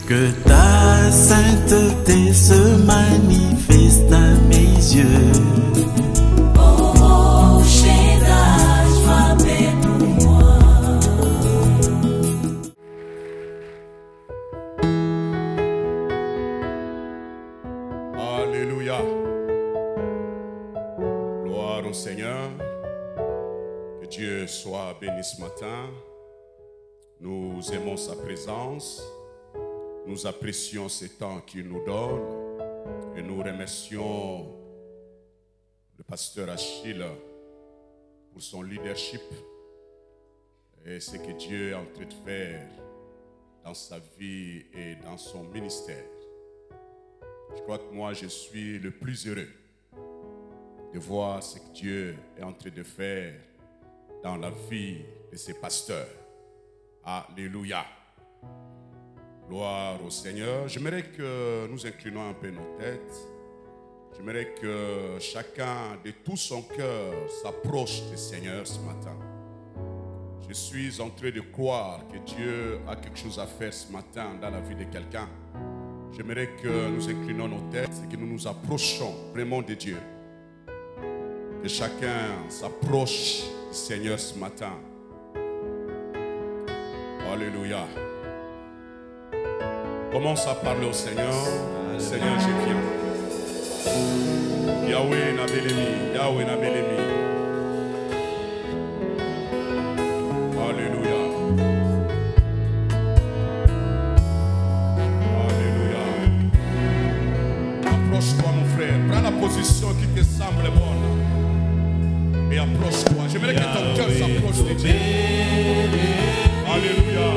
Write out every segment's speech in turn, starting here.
Que ta sainteté se manifeste à mes yeux. Oh, Shaddai, sois pour moi. Alléluia. Gloire au Seigneur. Que Dieu soit béni ce matin. Nous aimons sa présence. Nous apprécions ces temps qu'il nous donne. Et nous remercions le pasteur Achille pour son leadership et ce que Dieu est en train de faire dans sa vie et dans son ministère. Je crois que moi, je suis le plus heureux de voir ce que Dieu est en train de faire dans la vie de ses pasteurs. Alléluia. Gloire au Seigneur. J'aimerais que nous inclinons un peu nos têtes. J'aimerais que chacun de tout son cœur s'approche du Seigneur ce matin. Je suis en train de croire que Dieu a quelque chose à faire ce matin dans la vie de quelqu'un. J'aimerais que nous inclinons nos têtes et que nous nous approchons vraiment de Dieu. Que chacun s'approche du Seigneur ce matin. Alléluia. Commence à parler au Seigneur. Seigneur, je viens. Yahweh Nabelemi, Yahweh Nabelemi. Alléluia. Alléluia. Approche-toi mon frère. Prends la position qui te semble bonne. Et approche-toi. J'aimerais que ton cœur s'approche de Dieu. Alléluia.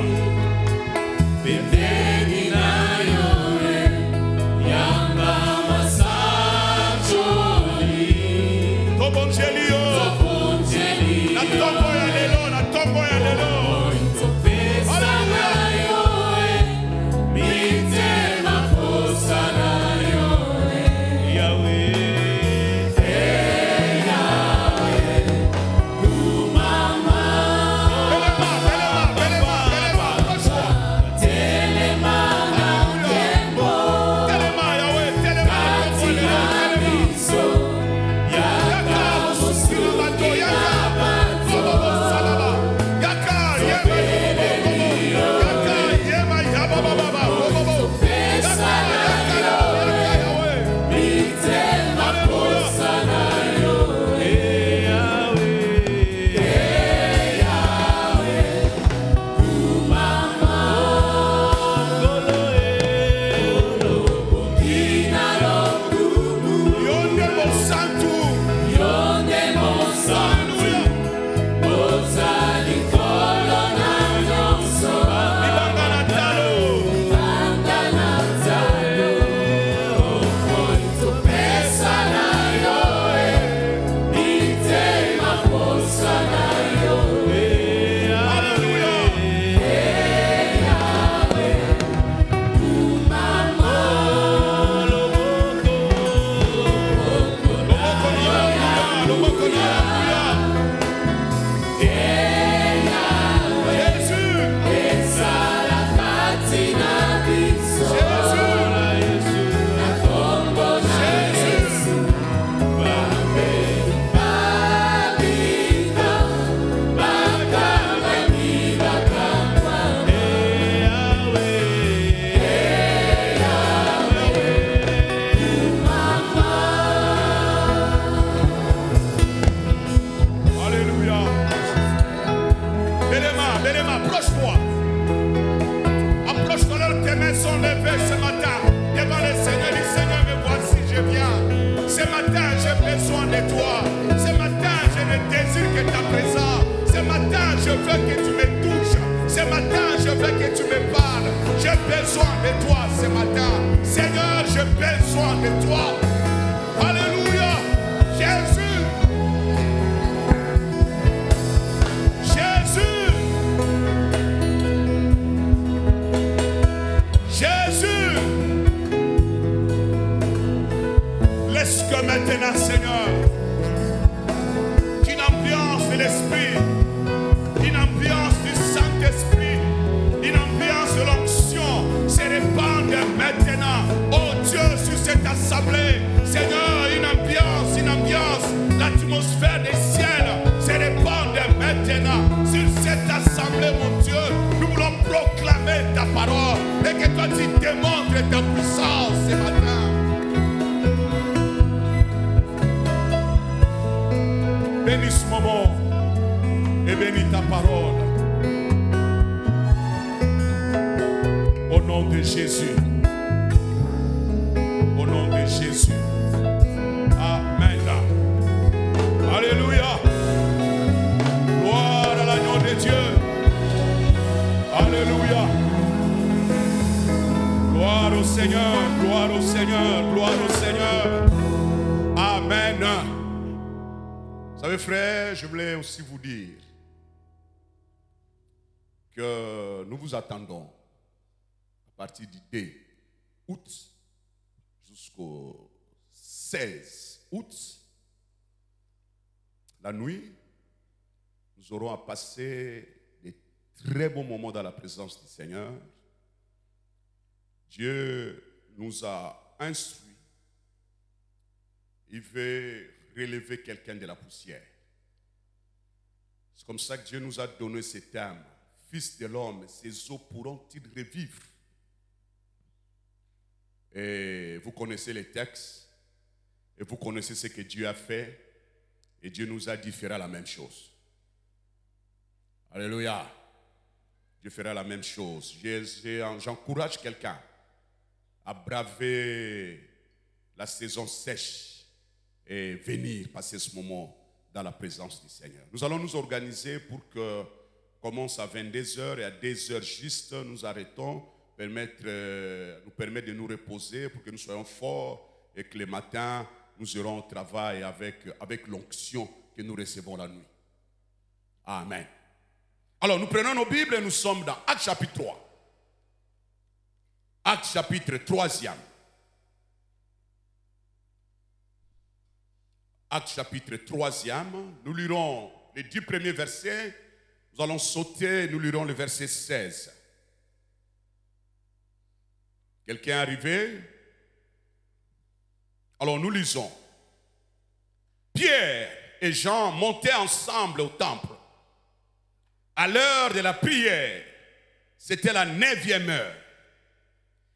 Maintenant, Seigneur, qu'une ambiance de l'Esprit, une ambiance du Saint-Esprit, une ambiance de l'onction se répand bénis ce moment et bénis ta parole. Au nom de Jésus. Au nom de Jésus. Amen. Alléluia. Gloire à l'agneau de Dieu. Alléluia. Gloire au Seigneur, gloire au Seigneur, gloire au Seigneur. Amen. Vous savez, frère, je voulais aussi vous dire que nous vous attendons à partir du 2 août jusqu'au 16 août. La nuit, nous aurons à passer des très bons moments dans la présence du Seigneur. Dieu nous a instruits. Il veut relever quelqu'un de la poussière. C'est comme ça que Dieu nous a donné ce terme. Fils de l'homme, ces eaux pourront-ils revivre? Et vous connaissez les textes. Et vous connaissez ce que Dieu a fait. Et Dieu nous a dit qu'il fera la même chose. Alléluia. Dieu fera la même chose. J'encourage quelqu'un à braver la saison sèche et venir passer ce moment dans la présence du Seigneur. Nous allons nous organiser pour que commence à 22h et à 2h juste, nous arrêtons, nous permettre de nous reposer pour que nous soyons forts et que le matin, nous irons au travail avec l'onction que nous recevons la nuit. Amen. Alors, nous prenons nos Bibles et nous sommes dans Actes chapitre 3. Actes chapitre 3e. Actes chapitre 3e. Nous lirons les 10 premiers versets. Nous allons sauter, nous lirons le verset 16. Quelqu'un est arrivé? Alors nous lisons. Pierre et Jean montaient ensemble au temple. À l'heure de la prière, c'était la 9e heure.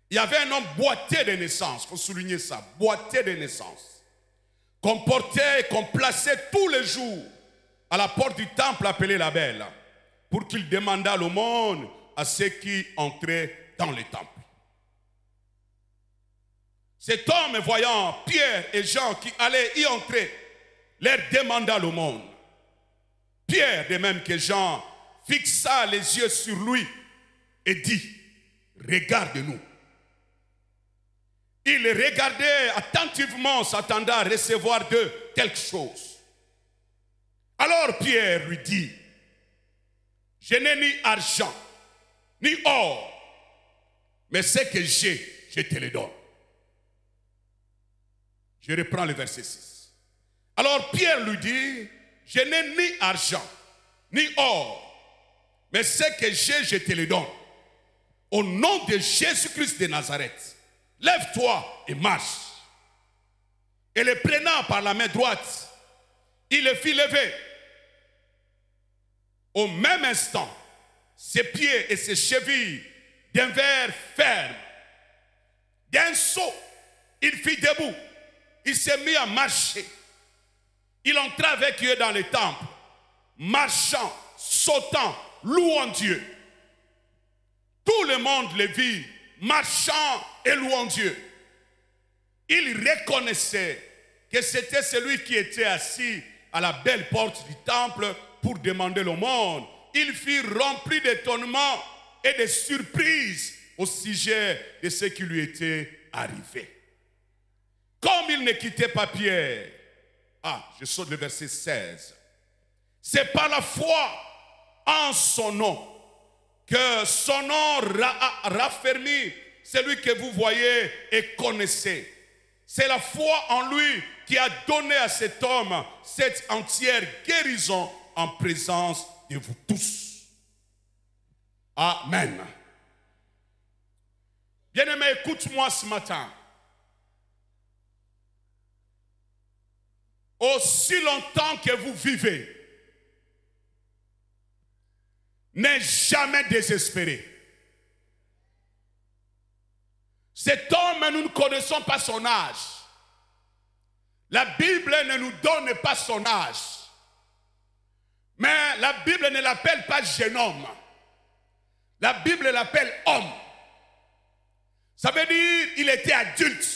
Il y avait un homme boiteux de naissance, il faut souligner ça, boiteux de naissance, qu'on portait et qu'on plaçait tous les jours à la porte du temple appelé la Belle, pour qu'il demandât l'aumône à ceux qui entraient dans le temple. Cet homme, voyant Pierre et Jean qui allaient y entrer, leur demanda l'aumône. Pierre, de même que Jean, fixa les yeux sur lui et dit, regarde-nous. Il les regardait attentivement, s'attendant à recevoir d'eux quelque chose. Alors Pierre lui dit, je n'ai ni argent, ni or, mais ce que j'ai, je te le donne. Je reprends le verset 6. Alors Pierre lui dit, je n'ai ni argent, ni or, mais ce que j'ai, je te le donne. Au nom de Jésus-Christ de Nazareth, lève-toi et marche. Et le prenant par la main droite, il le fit lever. Au même instant, ses pieds et ses chevilles devinrent fermes. D'un saut, il fit debout. Il s'est mis à marcher. Il entra avec eux dans le temple, marchant, sautant, louant Dieu. Tout le monde le vit, marchant et louant Dieu. Il reconnaissait que c'était celui qui était assis à la belle porte du temple pour demander l'aumône. Il fut rempli d'étonnement et de surprise au sujet de ce qui lui était arrivé. Comme il ne quittait pas Pierre, je saute le verset 16. C'est par la foi en son nom que son nom raffermit celui que vous voyez et connaissez. C'est la foi en lui qui a donné à cet homme cette entière guérison en présence de vous tous. Amen. Bien-aimé, écoute-moi ce matin. Aussi longtemps que vous vivez, n'est jamais désespéré. Cet homme, nous ne connaissons pas son âge. La Bible ne nous donne pas son âge. Mais la Bible ne l'appelle pas jeune homme. La Bible l'appelle homme. Ça veut dire qu'il était adulte.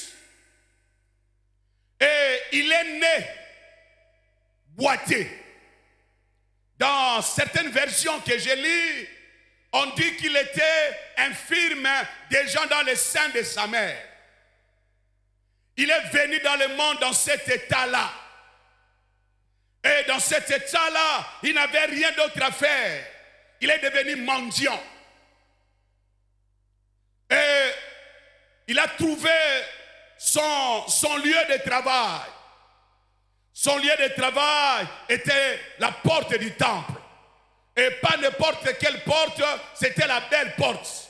Et il est né boité. Dans certaines versions que j'ai lues, on dit qu'il était infirme déjà dans le sein de sa mère. Il est venu dans le monde dans cet état-là. Et dans cet état-là, il n'avait rien d'autre à faire. Il est devenu mendiant. Et il a trouvé son lieu de travail. Son lieu de travail était la porte du temple. Et pas n'importe quelle porte, c'était la belle porte.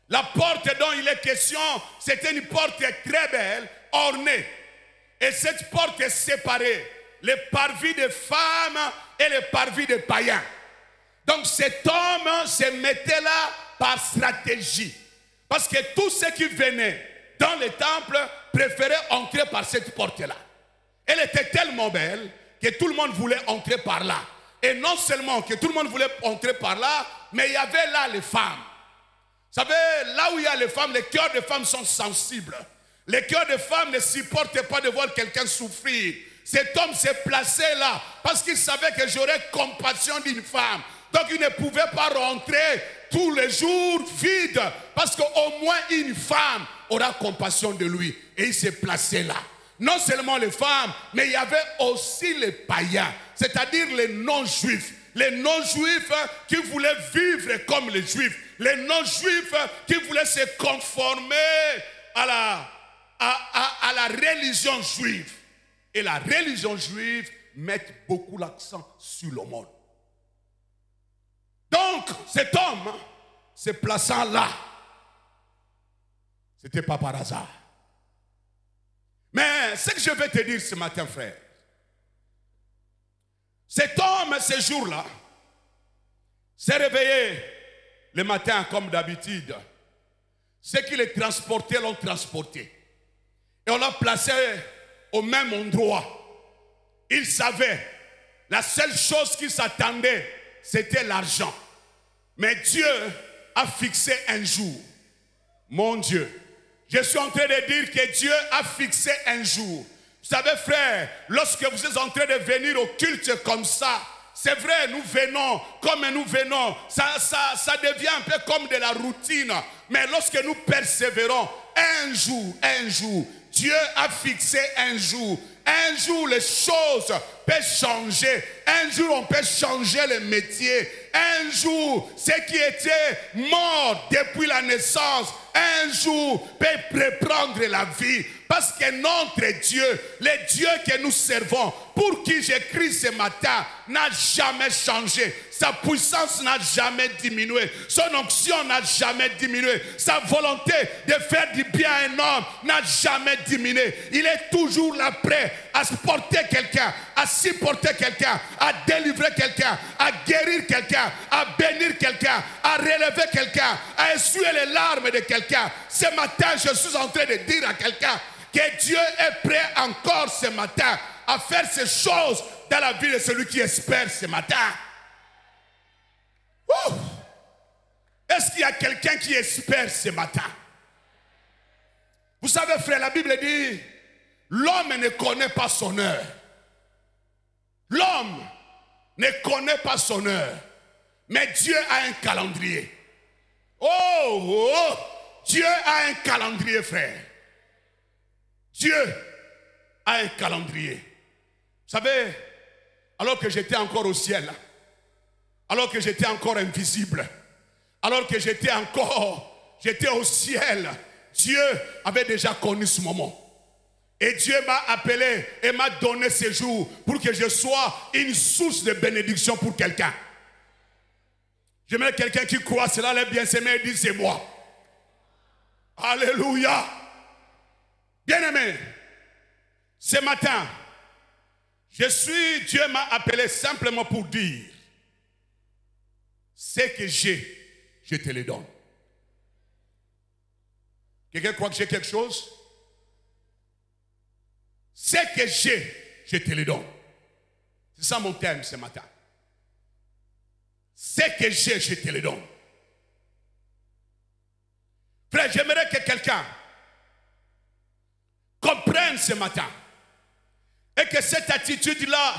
La porte dont il est question, c'était une porte très belle, ornée. Et cette porte est séparée. Les parvis des femmes et les parvis des païens. Donc cet homme se mettait là par stratégie. Parce que tous ceux qui venaient dans le temple préféraient entrer par cette porte-là. Elle était tellement belle que tout le monde voulait entrer par là. Et non seulement que tout le monde voulait entrer par là, mais il y avait là les femmes. Vous savez, là où il y a les femmes, les cœurs des femmes sont sensibles. Les cœurs des femmes ne supportent pas de voir quelqu'un souffrir. Cet homme s'est placé là parce qu'il savait que j'aurais compassion d'une femme. Donc il ne pouvait pas rentrer tous les jours vide parce qu'au moins une femme aura compassion de lui. Et il s'est placé là. Non seulement les femmes, mais il y avait aussi les païens, c'est-à-dire les non-juifs. Les non-juifs qui voulaient vivre comme les juifs. Les non-juifs qui voulaient se conformer à la religion juive. Et la religion juive met beaucoup l'accent sur le monde. Donc, cet homme, se plaçant là, ce n'était pas par hasard. Mais ce que je vais te dire ce matin, frère, cet homme, ce jour-là, s'est réveillé le matin comme d'habitude. Ceux qui les transportaient l'ont transporté. Et on l'a placé au même endroit. Il savait, la seule chose qui s'attendait, c'était l'argent. Mais Dieu a fixé un jour. Mon Dieu. Je suis en train de dire que Dieu a fixé un jour. Vous savez, frère, lorsque vous êtes en train de venir au culte comme ça, c'est vrai, nous venons comme nous venons. Ça devient un peu comme de la routine. Mais lorsque nous persévérons, un jour, Dieu a fixé un jour. Un jour, les choses peuvent changer. Un jour, on peut changer le métier. Un jour, ceux qui étaient morts depuis la naissance, un jour, peuvent reprendre la vie. Parce que notre Dieu, le Dieu que nous servons, pour qui j'écris ce matin, n'a jamais changé. Sa puissance n'a jamais diminué. Son onction n'a jamais diminué. Sa volonté de faire du bien à un homme n'a jamais diminué. Il est toujours là prêt à supporter quelqu'un, à supporter quelqu'un, à délivrer quelqu'un, à guérir quelqu'un, à bénir quelqu'un, à relever quelqu'un, à essuyer les larmes de quelqu'un. Ce matin, je suis en train de dire à quelqu'un que Dieu est prêt encore ce matin à faire ces choses dans la vie de celui qui espère ce matin. Est-ce qu'il y a quelqu'un qui espère ce matin? Vous savez, frère, la Bible dit, l'homme ne connaît pas son heure. L'homme ne connaît pas son heure. Mais Dieu a un calendrier. Dieu a un calendrier, frère. Dieu a un calendrier. Vous savez, alors que j'étais encore au ciel, alors que j'étais encore invisible, alors que j'étais au ciel, Dieu avait déjà connu ce moment. Et Dieu m'a appelé et m'a donné ce jour pour que je sois une source de bénédiction pour quelqu'un. J'aimerais quelqu'un qui croit cela, les bien-aimés, dit c'est moi. Alléluia. Bien-aimé, ce matin, Dieu m'a appelé simplement pour dire, ce que j'ai, je te le donne. Quelqu'un croit que j'ai quelque chose? Ce que j'ai, je te le donne. C'est ça mon thème ce matin. Ce que j'ai, je te le donne. Frère, j'aimerais que quelqu'un comprenne ce matin et que cette attitude-là,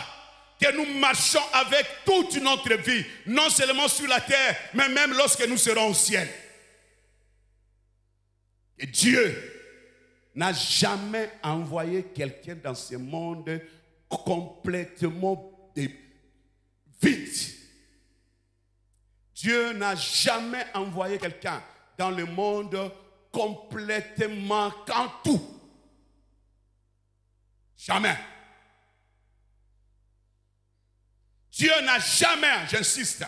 que nous marchons avec toute notre vie, non seulement sur la terre, mais même lorsque nous serons au ciel. Et Dieu n'a jamais envoyé quelqu'un dans ce monde complètement vide. Dieu n'a jamais envoyé quelqu'un dans le monde complètement manquant tout. Jamais. Dieu n'a jamais, j'insiste,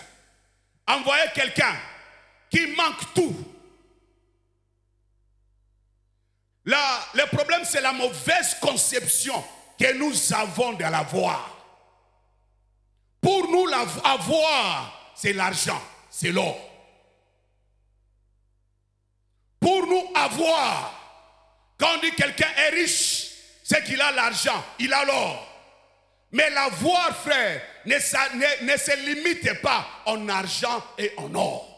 envoyé quelqu'un qui manque tout. Là, le problème, c'est la mauvaise conception que nous avons de l'avoir. Pour nous, l'avoir, c'est l'argent, c'est l'or. Pour nous, avoir, quand on dit quelqu'un est riche, c'est qu'il a l'argent, il a l'or. Mais l'avoir, frère, ne se limite pas en argent et en or.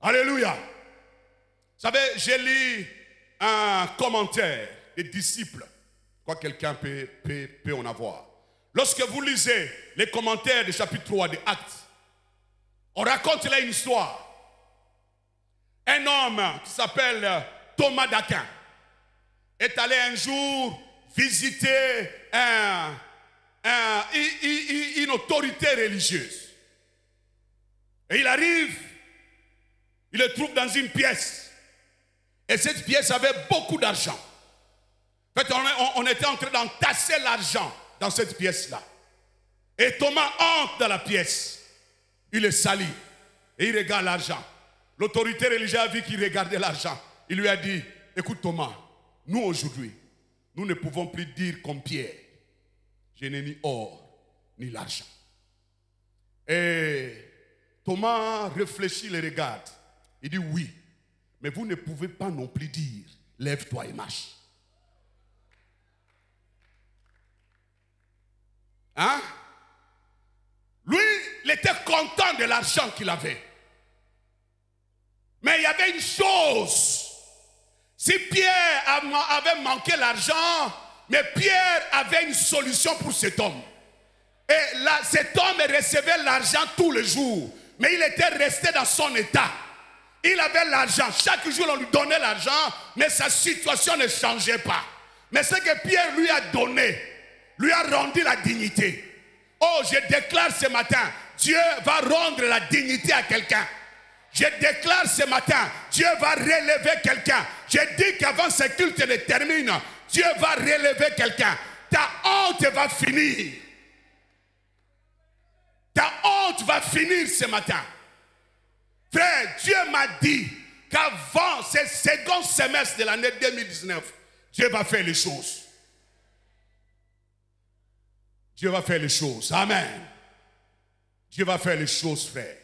Alléluia. Vous savez, j'ai lu un commentaire des disciples. Quoi, quelqu'un peut en avoir. Lorsque vous lisez les commentaires du chapitre 3 des Actes, on raconte là une histoire. Un homme qui s'appelle Thomas d'Aquin est allé un jour visiter une autorité religieuse. Et il arrive, il le trouve dans une pièce. Et cette pièce avait beaucoup d'argent. En fait, on était en train d'entasser l'argent dans cette pièce-là. Et Thomas entre dans la pièce. Il est sali. Et il regarde l'argent. L'autorité religieuse a vu qu'il regardait l'argent. Il lui a dit, écoute Thomas, nous aujourd'hui, nous ne pouvons plus dire comme Pierre, je n'ai ni or, ni l'argent. Et Thomas réfléchit, le regarde. Il dit oui, mais vous ne pouvez pas non plus dire, lève-toi et marche. Hein? Lui, il était content de l'argent qu'il avait. Mais il y avait une chose. Si Pierre avait manqué l'argent, mais Pierre avait une solution pour cet homme. Et là, cet homme recevait l'argent tous les jours. Mais il était resté dans son état. Il avait l'argent. Chaque jour, on lui donnait l'argent, mais sa situation ne changeait pas. Mais ce que Pierre lui a donné, lui a rendu la dignité. Oh, je déclare ce matin, Dieu va rendre la dignité à quelqu'un. Je déclare ce matin, Dieu va relever quelqu'un. Je dis qu'avant ce culte ne termine, Dieu va relever quelqu'un. Ta honte va finir. Ta honte va finir ce matin. Frère, Dieu m'a dit qu'avant ce second semestre de l'année 2019, Dieu va faire les choses. Dieu va faire les choses. Amen. Dieu va faire les choses, frère.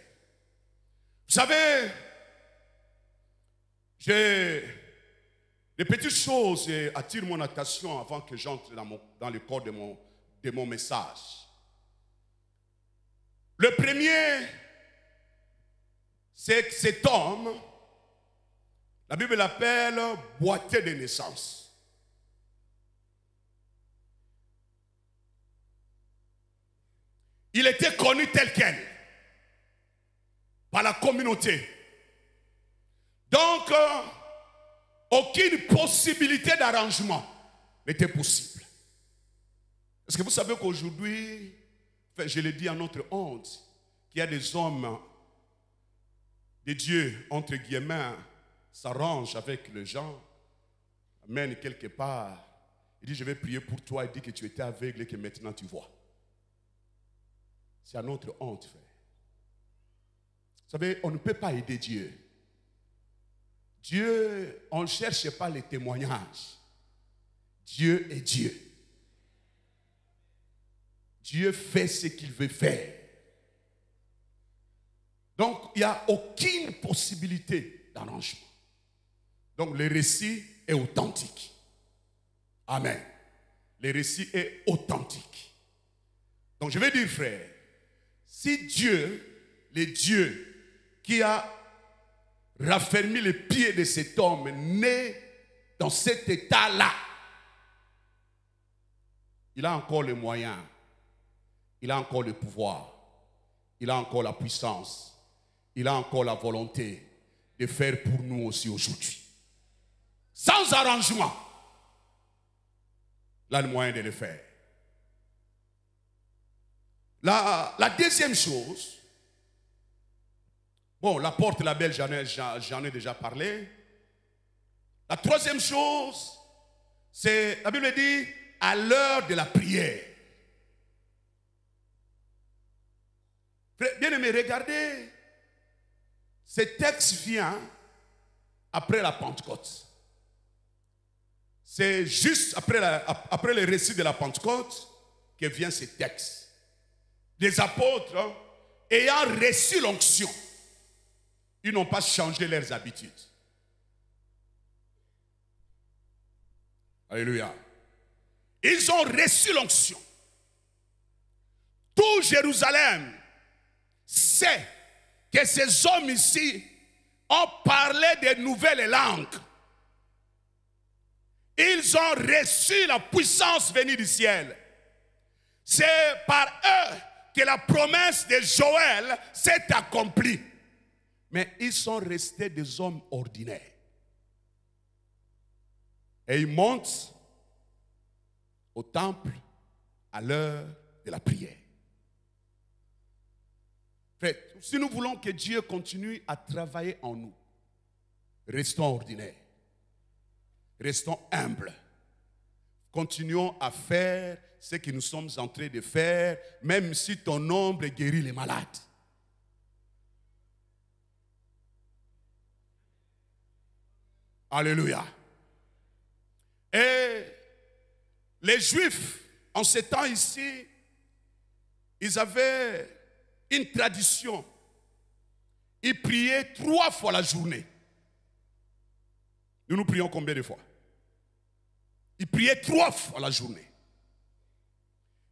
Vous savez, j'ai des petites choses qui attirent mon attention avant que j'entre dans le corps de mon message. Le premier, c'est que cet homme, la Bible l'appelle boiteux de naissance. Il était connu tel quel par la communauté. Donc, aucune possibilité d'arrangement n'était possible. Est-ce que vous savez qu'aujourd'hui, je le dis à notre honte, qu'il y a des hommes de Dieu, entre guillemets, s'arrangent avec les gens, amènent quelque part, il dit je vais prier pour toi, il dit que tu étais aveugle et que maintenant tu vois. C'est à notre honte, frère. Vous savez, on ne peut pas aider Dieu. Dieu, on ne cherche pas les témoignages. Dieu est Dieu. Dieu fait ce qu'il veut faire. Donc, il n'y a aucune possibilité d'arrangement. Donc, le récit est authentique. Amen. Le récit est authentique. Donc, je vais dire, frère, si Dieu, le Dieu qui a raffermi les pieds de cet homme né dans cet état-là, il a encore les moyens, il a encore le pouvoir, il a encore la puissance, il a encore la volonté de faire pour nous aussi aujourd'hui. Sans arrangement, il a le moyen de le faire. La deuxième chose, bon, la porte, la belle, j'en ai déjà parlé. La troisième chose, c'est, la Bible dit, à l'heure de la prière. Bien-aimés, regardez, ce texte vient après la Pentecôte. C'est juste après le récit de la Pentecôte que vient ce texte. Les apôtres, ayant reçu l'onction, ils n'ont pas changé leurs habitudes. Alléluia. Ils ont reçu l'onction. Tout Jérusalem sait que ces hommes ici ont parlé de nouvelles langues. Ils ont reçu la puissance venue du ciel. C'est par eux que la promesse de Joël s'est accomplie. Mais ils sont restés des hommes ordinaires. Et ils montent au temple à l'heure de la prière. Frère, si nous voulons que Dieu continue à travailler en nous, restons ordinaires. Restons humbles. Continuons à faire ce que nous sommes en train de faire, même si ton ombre guérit les malades. Alléluia. Et les Juifs, en ces temps ici, ils avaient une tradition. Ils priaient 3 fois la journée. Nous prions combien de fois? Ils priaient 3 fois la journée.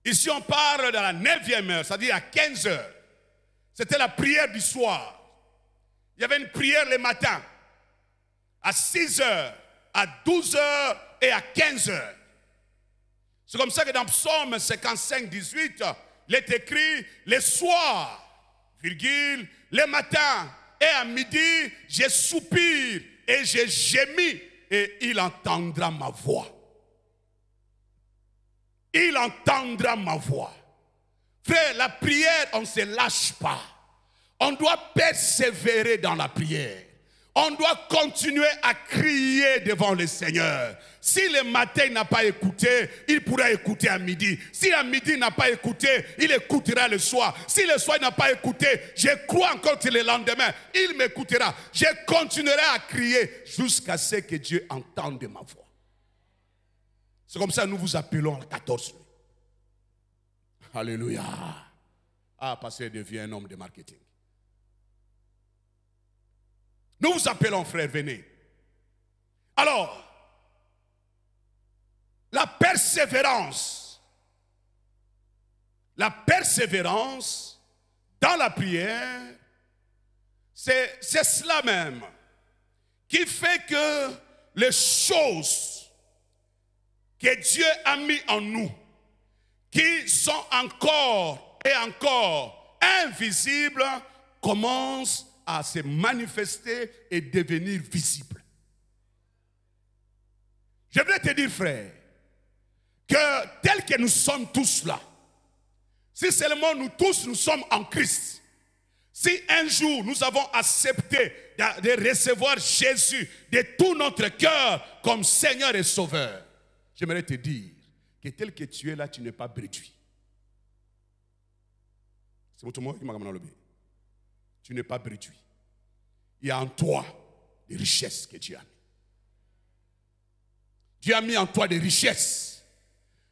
Ici, on parle de la 9e heure, c'est-à-dire à 15 heures. C'était la prière du soir. Il y avait une prière le matin, à 6 heures, à 12 heures et à 15 heures. C'est comme ça que dans Psaume 55, 18, il est écrit, le soir, virgule, le matin et à midi, je soupire et je gémis et il entendra ma voix. Il entendra ma voix. Frère, la prière, on ne se lâche pas. On doit persévérer dans la prière. On doit continuer à crier devant le Seigneur. Si le matin n'a pas écouté, il pourra écouter à midi. Si à midi n'a pas écouté, il écoutera le soir. Si le soir n'a pas écouté, je crois encore que le lendemain, il m'écoutera. Je continuerai à crier jusqu'à ce que Dieu entende ma voix. C'est comme ça que nous vous appelons à 14 nuits. Alléluia. Ah, pasteur devient un homme de marketing. Nous vous appelons, frères, venez. Alors, la persévérance dans la prière, c'est cela même qui fait que les choses que Dieu a mis en nous, qui sont encore et encore invisibles, commencent à se manifester et devenir visibles. Je voudrais te dire, frère, que tel que nous sommes tous là, si seulement nous tous nous sommes en Christ, si un jour nous avons accepté de recevoir Jésus de tout notre cœur comme Seigneur et Sauveur, j'aimerais te dire que tel que tu es là, tu n'es pas réduit. C'est votre mot qui m'a ramené. Tu n'es pas réduit. Il y a en toi des richesses que Dieu a mis. Dieu a mis en toi des richesses.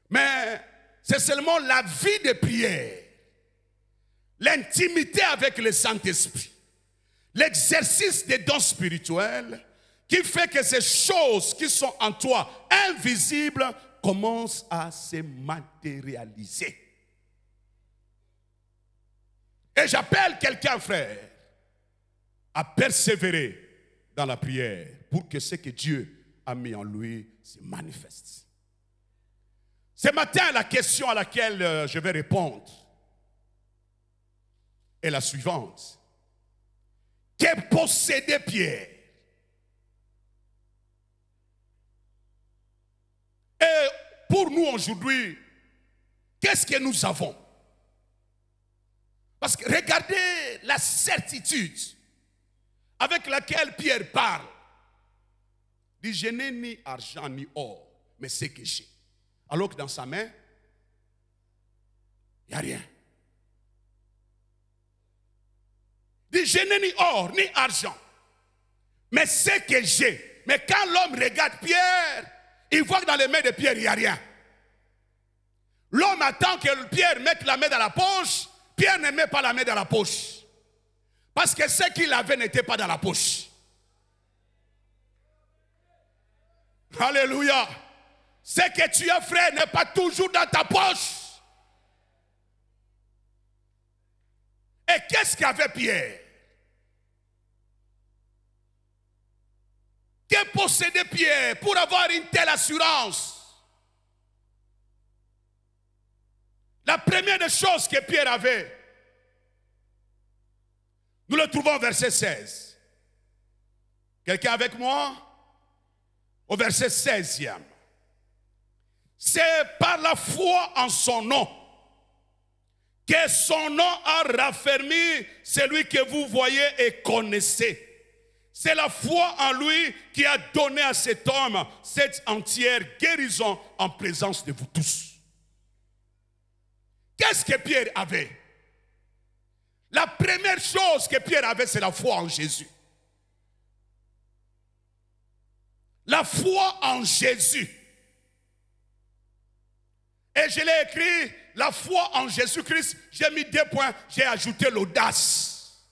Mais c'est seulement la vie de prière, l'intimité avec le Saint-Esprit, l'exercice des dons spirituels qui fait que ces choses qui sont en toi invisibles commencent à se matérialiser. j'appelle quelqu'un, frère, à persévérer dans la prière pour que ce que Dieu a mis en lui se manifeste. Ce matin, la question à laquelle je vais répondre est la suivante. Que possédait Pierre? Et pour nous aujourd'hui, qu'est-ce que nous avons? Parce que regardez la certitude avec laquelle Pierre parle. Il dit, je n'ai ni argent ni or, mais c'est que j'ai. Alors que dans sa main, il n'y a rien. Il dit, je n'ai ni or ni argent, mais c'est que j'ai. Mais quand l'homme regarde Pierre, il voit que dans les mains de Pierre, il n'y a rien. L'homme attend que Pierre mette la main dans la poche. Pierre ne met pas la main dans la poche. Parce que ce qu'il avait n'était pas dans la poche. Alléluia. Ce que tu as, frère, n'est pas toujours dans ta poche. Et qu'est-ce qu'avait Pierre? Que possédait Pierre pour avoir une telle assurance? La première des choses que Pierre avait, nous le trouvons au verset 16. Quelqu'un avec moi? Au verset 16e. C'est par la foi en son nom que son nom a raffermi celui que vous voyez et connaissez. C'est la foi en lui qui a donné à cet homme cette entière guérison en présence de vous tous. Qu'est-ce que Pierre avait? La première chose que Pierre avait, c'est la foi en Jésus. La foi en Jésus. Et je l'ai écrit, la foi en Jésus-Christ, j'ai mis 2 points, j'ai ajouté l'audace.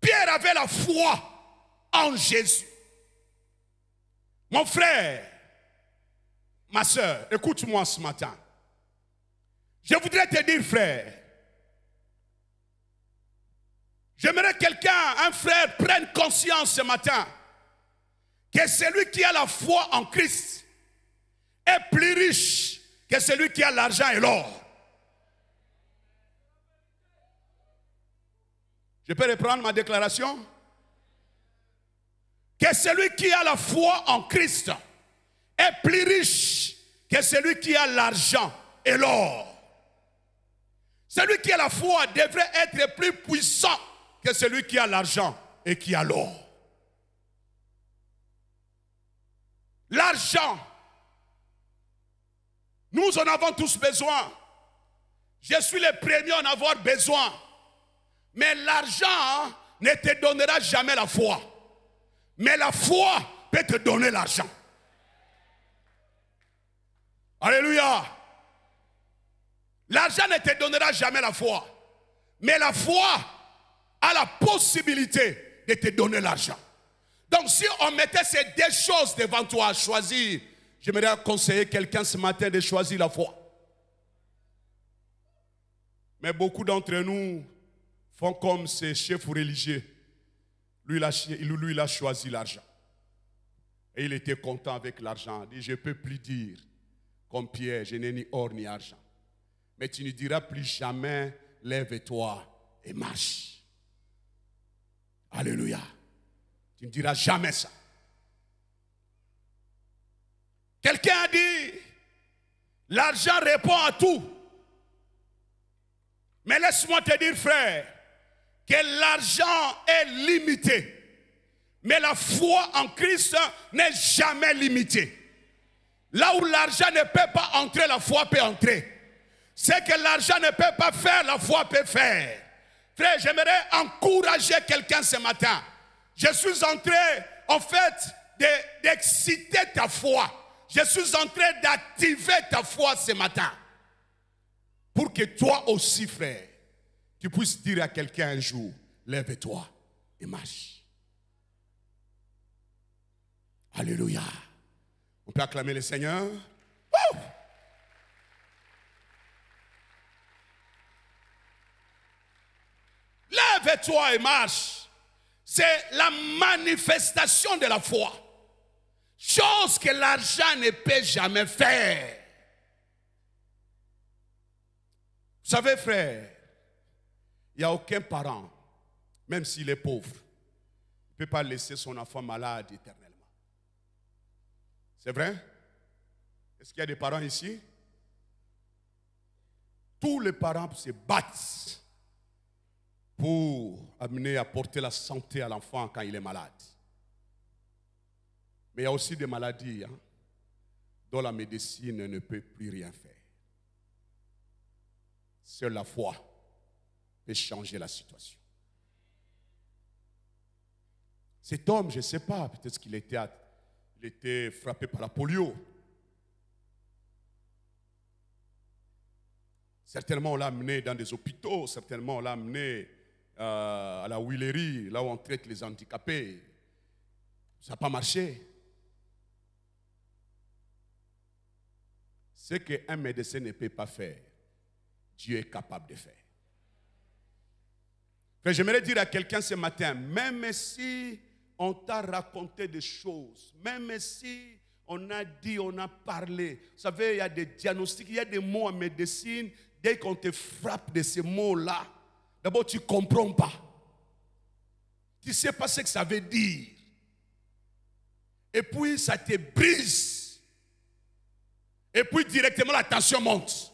Pierre avait la foi en Jésus. Mon frère, ma soeur, écoute-moi ce matin. Je voudrais te dire, frère, j'aimerais que quelqu'un, un frère, prenne conscience ce matin que celui qui a la foi en Christ est plus riche que celui qui a l'argent et l'or. Je peux reprendre ma déclaration? Que celui qui a la foi en Christ est plus riche que celui qui a l'argent et l'or. Celui qui a la foi devrait être plus puissant que celui qui a l'argent et qui a l'or. L'argent, nous en avons tous besoin. Je suis le premier à en avoir besoin. Mais l'argent ne te donnera jamais la foi. Mais la foi peut te donner l'argent. Alléluia. L'argent ne te donnera jamais la foi. Mais la foi a la possibilité de te donner l'argent. Donc si on mettait ces 2 choses devant toi à choisir, j'aimerais conseiller quelqu'un ce matin de choisir la foi. Mais beaucoup d'entre nous font comme ces chefs religieux. Lui, il a choisi l'argent. Et il était content avec l'argent. Il dit, je ne peux plus dire, comme Pierre, je n'ai ni or ni argent. Mais tu ne diras plus jamais, lève-toi et marche. Alléluia. Tu ne diras jamais ça. Quelqu'un a dit, l'argent répond à tout. Mais laisse-moi te dire, frère, que l'argent est limité. Mais la foi en Christ n'est jamais limitée. Là où l'argent ne peut pas entrer, la foi peut entrer. Ce que l'argent ne peut pas faire, la foi peut faire. Frère, j'aimerais encourager quelqu'un ce matin. Je suis en train, en fait, d'exciter ta foi. Je suis en train d'activer ta foi ce matin. Pour que toi aussi, frère, tu puisses dire à quelqu'un un jour, lève-toi et marche. Alléluia. On peut acclamer le Seigneur. Woo! lève-toi et marche. C'est la manifestation de la foi. Chose que l'argent ne peut jamais faire. Vous savez, frère, il n'y a aucun parent, même s'il est pauvre, ne peut pas laisser son enfant malade éternellement. C'est vrai? Est-ce qu'il y a des parents ici? Tous les parents se battent pour amener à porter la santé à l'enfant quand il est malade. Mais il y a aussi des maladies dont la médecine ne peut plus rien faire. Seule la foi peut changer la situation. Cet homme, je ne sais pas, peut-être qu'il était frappé par la polio. Certainement, on l'a amené dans des hôpitaux, certainement, on l'a amené à la Huilerie, là où on traite les handicapés. Ça n'a pas marché. Ce qu'un médecin ne peut pas faire, Dieu est capable de faire. J'aimerais dire à quelqu'un ce matin, même si on t'a raconté des choses, même si on a dit, on a parlé, vous savez, il y a des diagnostics, il y a des mots en médecine, dès qu'on te frappe de ces mots-là, d'abord tu ne comprends pas. Tu ne sais pas ce que ça veut dire. Et puis ça te brise. Et puis directement la tension monte.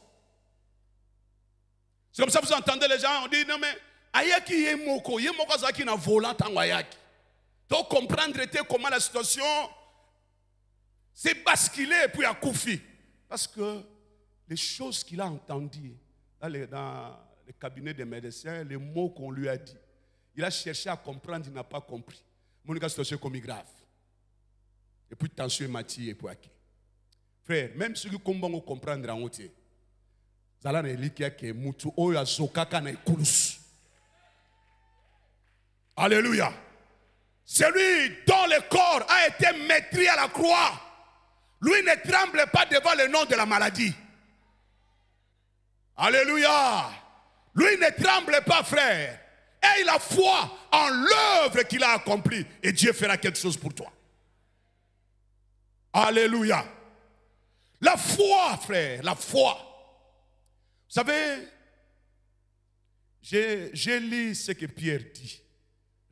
C'est comme ça que vous entendez les gens, on dit, non mais, ayaki yemoko zaki na volant tango ayaki. Donc comprendre comment la situation s'est basculée et puis a koufi. Parce que les choses qu'il a entendues dans le cabinet des médecins, les mots qu'on lui a dit, il a cherché à comprendre, il n'a pas compris. Mon situation est comme grave. Et puis tension est matière et puis aki. Frère, même si vous comprenez comprendre en haut, Zala ne likia ke mutu oyo azokaka na ikulus. Alléluia. Celui dont le corps a été maîtrisé à la croix, lui ne tremble pas devant le nom de la maladie. Alléluia. Lui ne tremble pas, frère. Et il a foi en l'œuvre qu'il a accomplie. Et Dieu fera quelque chose pour toi. Alléluia. La foi, frère, la foi. Vous savez, j'ai lu ce que Pierre dit.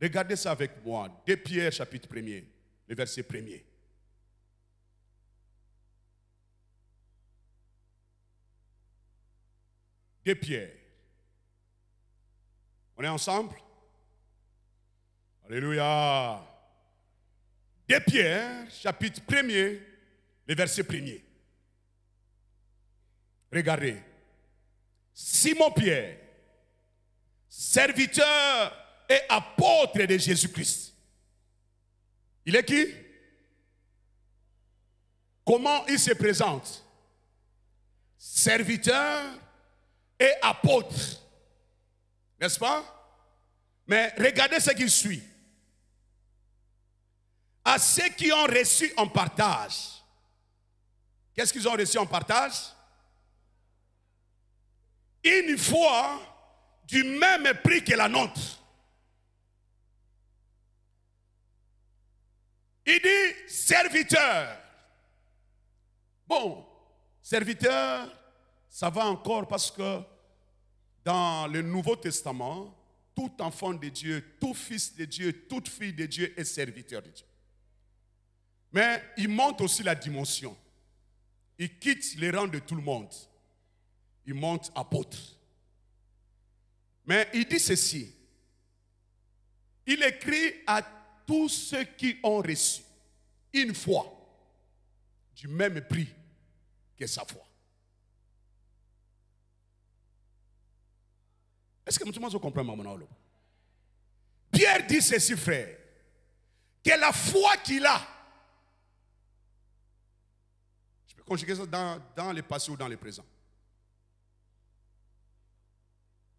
Regardez ça avec moi. 2 Pierre, chapitre 1er, le verset 1er. De Pierre. On est ensemble? Alléluia. De Pierre, chapitre 1er, le verset 1er. Regardez. Simon Pierre, serviteur et apôtre de Jésus-Christ. Il est qui? Comment il se présente? Serviteur et apôtre. N'est-ce pas? Mais regardez ce qui suit. À ceux qui ont reçu en partage. Qu'est-ce qu'ils ont reçu en partage? Une foi du même prix que la nôtre. Il dit serviteur. Bon, serviteur, ça va encore parce que dans le Nouveau Testament, tout enfant de Dieu, tout fils de Dieu, toute fille de Dieu est serviteur de Dieu. Mais il monte aussi la dimension. Il quitte les rangs de tout le monde. Il monte apôtre. Mais il dit ceci. Il écrit à tous ceux qui ont reçu une foi du même prix que sa foi. Est-ce que tout le monde comprend maintenant? Pierre dit ceci, frère, que la foi qu'il a, je peux conjuguer ça dans le passé ou dans le présent.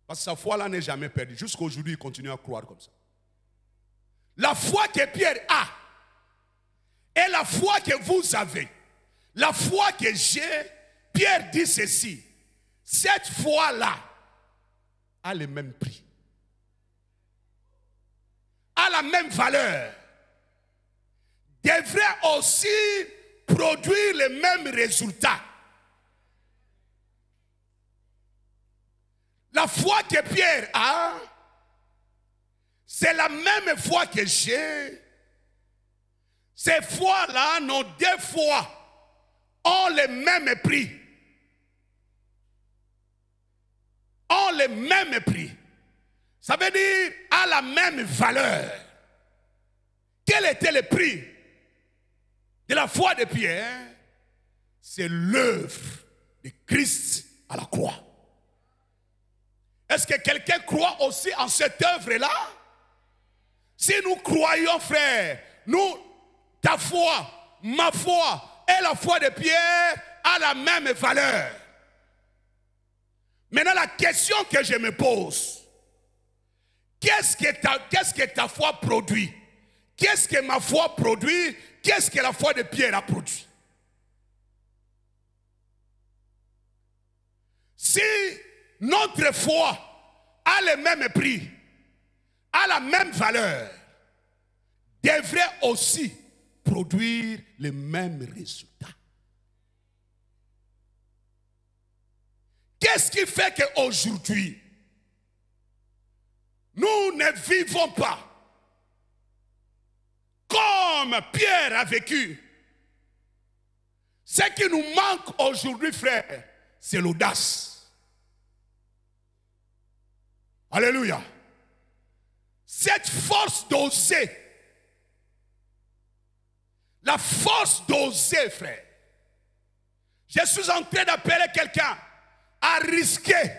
Parce que sa foi-là n'est jamais perdue. Jusqu'aujourd'hui, il continue à croire comme ça. La foi que Pierre a et la foi que vous avez, la foi que j'ai, Pierre dit ceci. Cette foi-là a le même prix. a la même valeur, devrait aussi produire les mêmes résultats. La foi que Pierre a, c'est la même foi que j'ai. Ces foi-là, nos deux foi, ont le même prix. Ont le même prix. Ça veut dire à la même valeur. Quel était le prix de la foi de Pierre? C'est l'œuvre de Christ à la croix. Est-ce que quelqu'un croit aussi en cette œuvre-là? Si nous croyons, frère, nous, ta foi, ma foi et la foi de Pierre a la même valeur. Maintenant, la question que je me pose, qu'est-ce que ta foi produit? Qu'est-ce que ma foi produit? Qu'est-ce que la foi de Pierre a produit? Si notre foi a le même prix, a la même valeur, devrait aussi produire les mêmes résultats. Qu'est-ce qui fait qu'aujourd'hui, nous ne vivons pas comme Pierre a vécu? Ce qui nous manque aujourd'hui, frère, c'est l'audace. Alléluia. Cette force d'oser. La force d'oser, frère. Je suis en train d'appeler quelqu'un à risquer.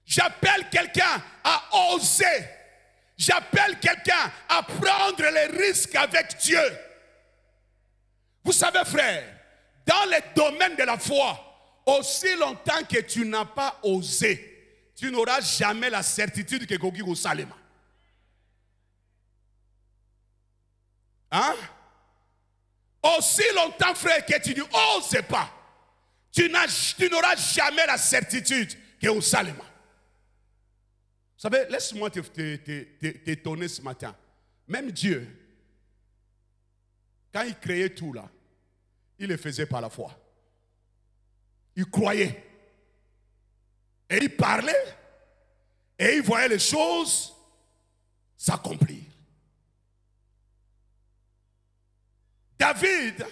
J'appelle quelqu'un à oser. J'appelle quelqu'un à prendre les risques avec Dieu. Vous savez, frère, dans le domaine de la foi, aussi longtemps que tu n'as pas osé, tu n'auras jamais la certitude que Gogi au Salema. Hein? Aussi longtemps, frère, que tu n'oses pas, tu n'auras jamais la certitude que au Salema. Vous savez, laisse-moi t'étonner ce matin. Même Dieu, quand il créait tout là, il le faisait par la foi. Il croyait. Et il parlait. Et il voyait les choses s'accomplir. David,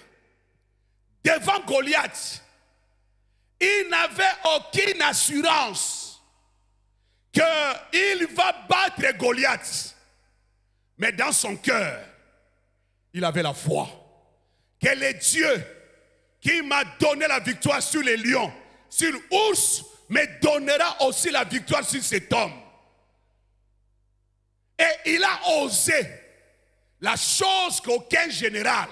devant Goliath, il n'avait aucune assurance qu'il va battre Goliath. Mais dans son cœur, il avait la foi que le Dieu qui m'a donné la victoire sur les lions, sur l'ours, me donnera aussi la victoire sur cet homme. Et il a osé la chose qu'aucun général,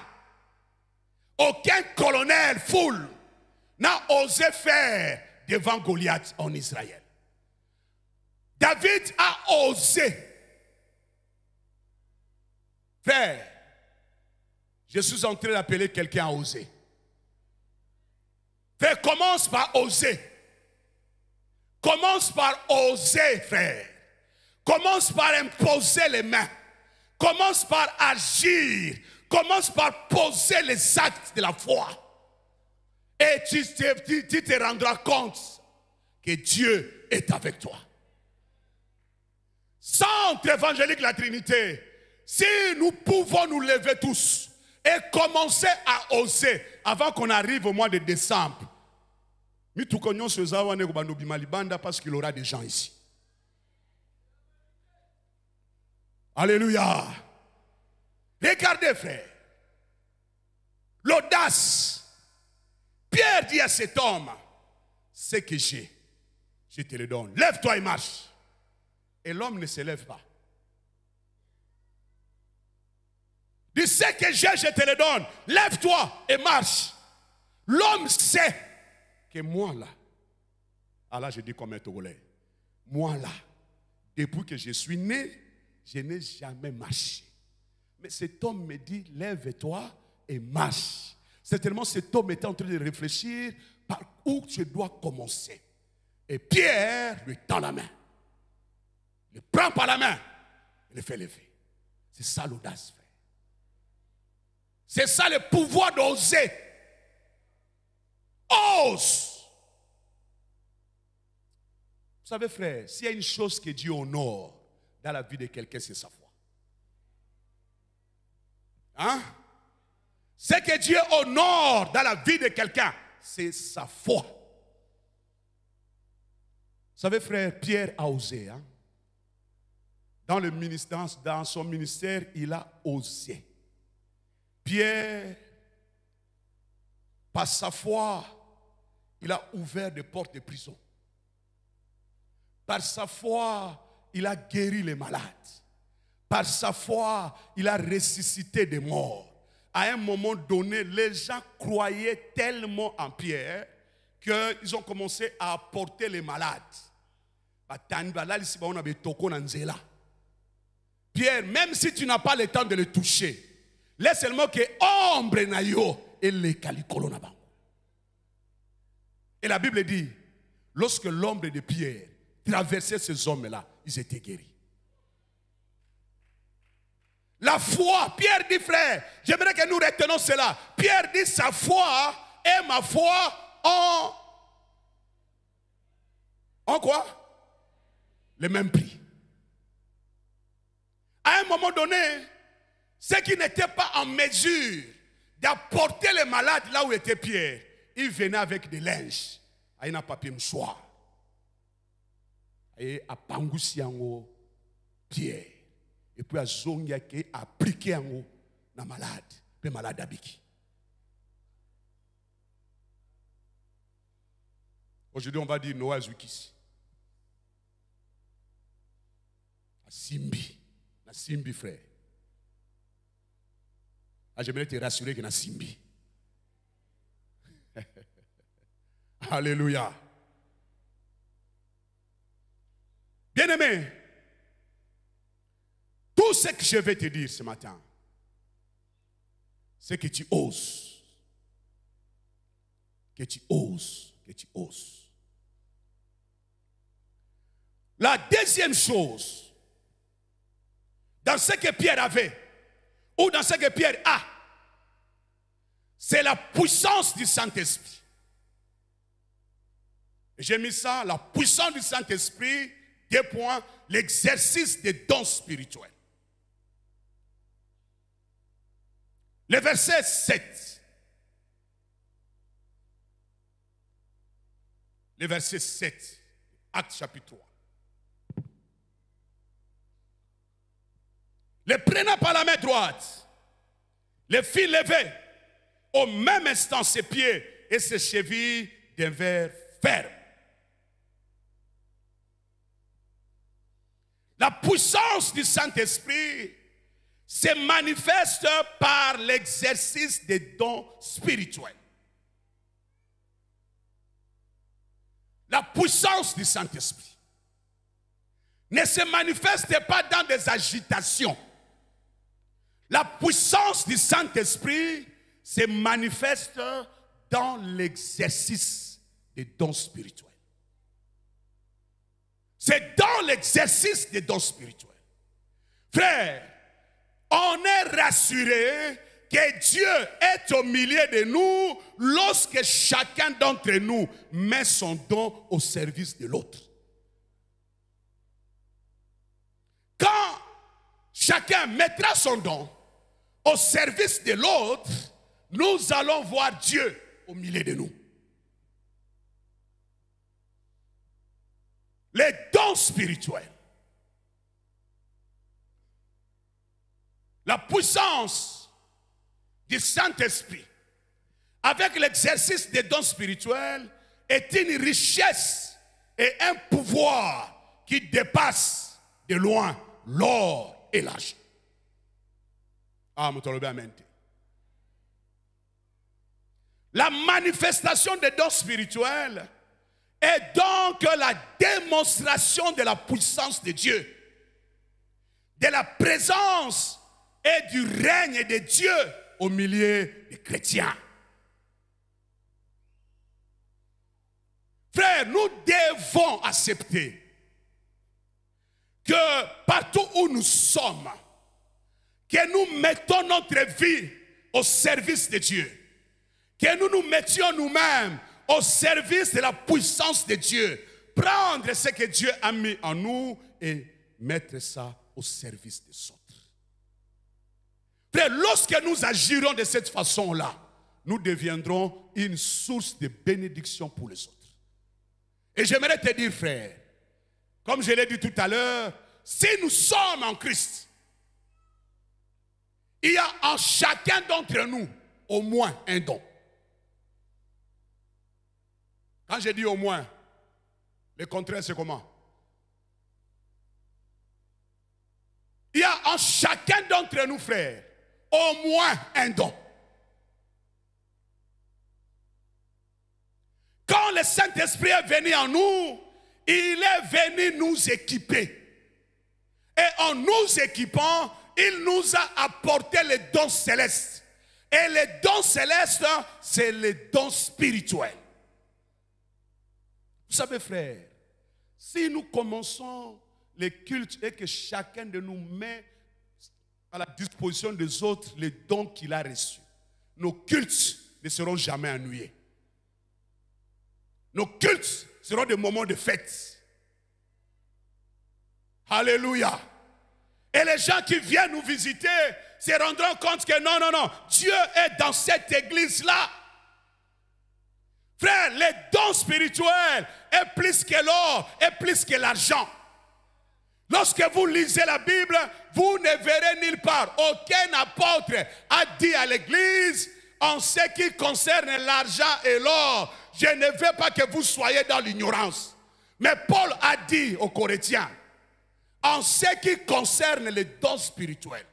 aucun colonel foule n'a osé faire devant Goliath en Israël. David a osé. Frère, je suis en train d'appeler quelqu'un à oser. Frère, commence par oser. Commence par oser, frère. Commence par imposer les mains. Commence par agir. Commence par poser les actes de la foi. Et tu te rendras compte que Dieu est avec toi. Centre évangélique la Trinité, si nous pouvons nous lever tous et commencer à oser avant qu'on arrive au mois de décembre, parce qu'il y aura des gens ici. Alléluia. Regardez, frère. L'audace. Pierre dit à cet homme, ce que j'ai, je te le donne. Lève-toi et marche. Et l'homme ne se lève pas. Dis ce que j'ai, je te le donne. Lève-toi et marche. L'homme sait que moi là, alors je dis comme un Togolais, moi là, depuis que je suis né, je n'ai jamais marché. Mais cet homme me dit, lève-toi et marche. Certainement cet homme était en train de réfléchir par où je dois commencer. Et Pierre lui tend la main. Il prend par la main et le fait lever. C'est ça l'audace, frère. C'est ça le pouvoir d'oser. Ose. Vous savez, frère, s'il y a une chose que Dieu honore dans la vie de quelqu'un, c'est sa foi. Hein? Ce que Dieu honore dans la vie de quelqu'un, c'est sa foi. Vous savez, frère, Pierre a osé. Hein? Dans son ministère, il a osé. Pierre, par sa foi, il a ouvert des portes de prison. Par sa foi, il a guéri les malades. Par sa foi, il a ressuscité des morts. À un moment donné, les gens croyaient tellement en Pierre qu'ils ont commencé à apporter les malades. Pierre, même si tu n'as pas le temps de le toucher, laisse seulement que ombre nayo et les calicolo na bango. Et la Bible dit, lorsque l'ombre de Pierre traversait ces hommes-là, ils étaient guéris. La foi, Pierre dit, frère, j'aimerais que nous retenons cela. Pierre dit, sa foi et ma foi en quoi? Le même prix. À un moment donné, ceux qui n'étaient pas en mesure d'apporter les malades là où était Pierre, ils venaient avec des linges. Il y a un papier mouchoir. Et à Pangousiango, Pierre. Et puis à Zongia qui a appliqué en haut na malade. Le malade abiki. Aujourd'hui, on va dire Noah Zukisi. À Simbi. Na Simbi, frère. J'aimerais te rassurer que na Simbi. Alléluia. Bien-aimé, tout ce que je vais te dire ce matin, c'est que tu oses. Que tu oses. Que tu oses. La deuxième chose, dans ce que Pierre avait, ou dans ce que Pierre a, c'est la puissance du Saint-Esprit. J'ai mis ça, la puissance du Saint-Esprit, 2 points, l'exercice des dons spirituels. Le verset 7. Le verset 7, Actes chapitre 3. Le prenant par la main droite, le fit lever, au même instant ses pieds et ses chevilles devinrent fermes. La puissance du Saint-Esprit se manifeste par l'exercice des dons spirituels. La puissance du Saint-Esprit ne se manifeste pas dans des agitations. La puissance du Saint-Esprit se manifeste dans l'exercice des dons spirituels. C'est dans l'exercice des dons spirituels. Frère, on est rassuré que Dieu est au milieu de nous lorsque chacun d'entre nous met son don au service de l'autre. Quand chacun mettra son don au service de l'autre, nous allons voir Dieu au milieu de nous. Les dons spirituels. La puissance du Saint-Esprit avec l'exercice des dons spirituels est une richesse et un pouvoir qui dépasse de loin l'or et l'argent. La manifestation des dons spirituels est donc la démonstration de la puissance de Dieu, de la présence et du règne de Dieu au milieu des chrétiens. Frères, nous devons accepter que partout où nous sommes, que nous mettons notre vie au service de Dieu. Que nous nous mettions nous-mêmes au service de la puissance de Dieu. Prendre ce que Dieu a mis en nous et mettre ça au service des autres. Frère, lorsque nous agirons de cette façon-là, nous deviendrons une source de bénédiction pour les autres. Et j'aimerais te dire, frère, comme je l'ai dit tout à l'heure, si nous sommes en Christ, il y a en chacun d'entre nous au moins un don. Quand je dis au moins, le contraire c'est comment? Il y a en chacun d'entre nous, frères, au moins un don. Quand le Saint-Esprit est venu en nous, il est venu nous équiper. Et en nous équipant, il nous a apporté les dons célestes. Et les dons célestes, c'est les dons spirituels. Vous savez, frère, si nous commençons les cultes et que chacun de nous met à la disposition des autres les dons qu'il a reçus, nos cultes ne seront jamais ennuyés. Nos cultes seront des moments de fête. Alléluia. Et les gens qui viennent nous visiter se rendront compte que non, Dieu est dans cette église-là. Frère, les dons spirituels est plus que l'or, est plus que l'argent. Lorsque vous lisez la Bible, vous ne verrez nulle part. Aucun apôtre a dit à l'église, en ce qui concerne l'argent et l'or, je ne veux pas que vous soyez dans l'ignorance. Mais Paul a dit aux Corinthiens, en ce qui concerne les dons spirituels,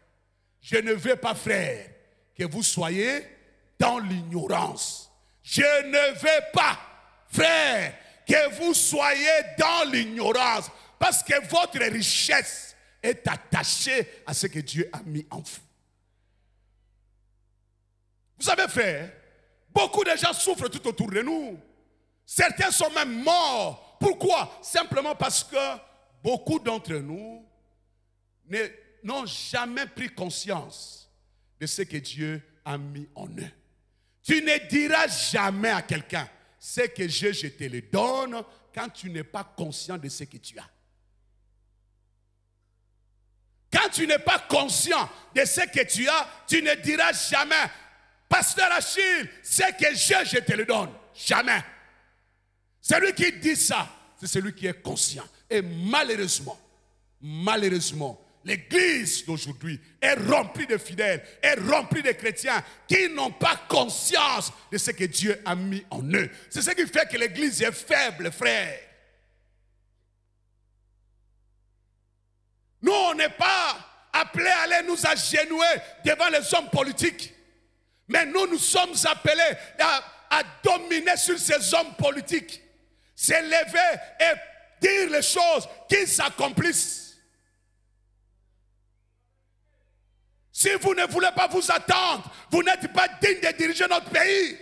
je ne veux pas, frère, que vous soyez dans l'ignorance. Je ne veux pas, frère, que vous soyez dans l'ignorance. Parce que votre richesse est attachée à ce que Dieu a mis en vous. Vous savez, frère, beaucoup de gens souffrent tout autour de nous. Certains sont même morts. Pourquoi? Simplement parce que beaucoup d'entre nous n'ont jamais pris conscience de ce que Dieu a mis en eux. Tu ne diras jamais à quelqu'un, ce que je te le donne, quand tu n'es pas conscient de ce que tu as. Quand tu n'es pas conscient de ce que tu as, tu ne diras jamais, Pasteur Achille, ce que je te le donne. Jamais. Celui qui dit ça, c'est celui qui est conscient. Et malheureusement, l'église d'aujourd'hui est remplie de fidèles, est remplie de chrétiens qui n'ont pas conscience de ce que Dieu a mis en eux. C'est ce qui fait que l'église est faible, frère. Nous, on n'est pas appelés à aller nous agenouiller devant les hommes politiques. Mais nous sommes appelés à dominer sur ces hommes politiques. S'élever et dire les choses qui s'accomplissent. Si vous ne voulez pas vous attendre, vous n'êtes pas digne de diriger notre pays.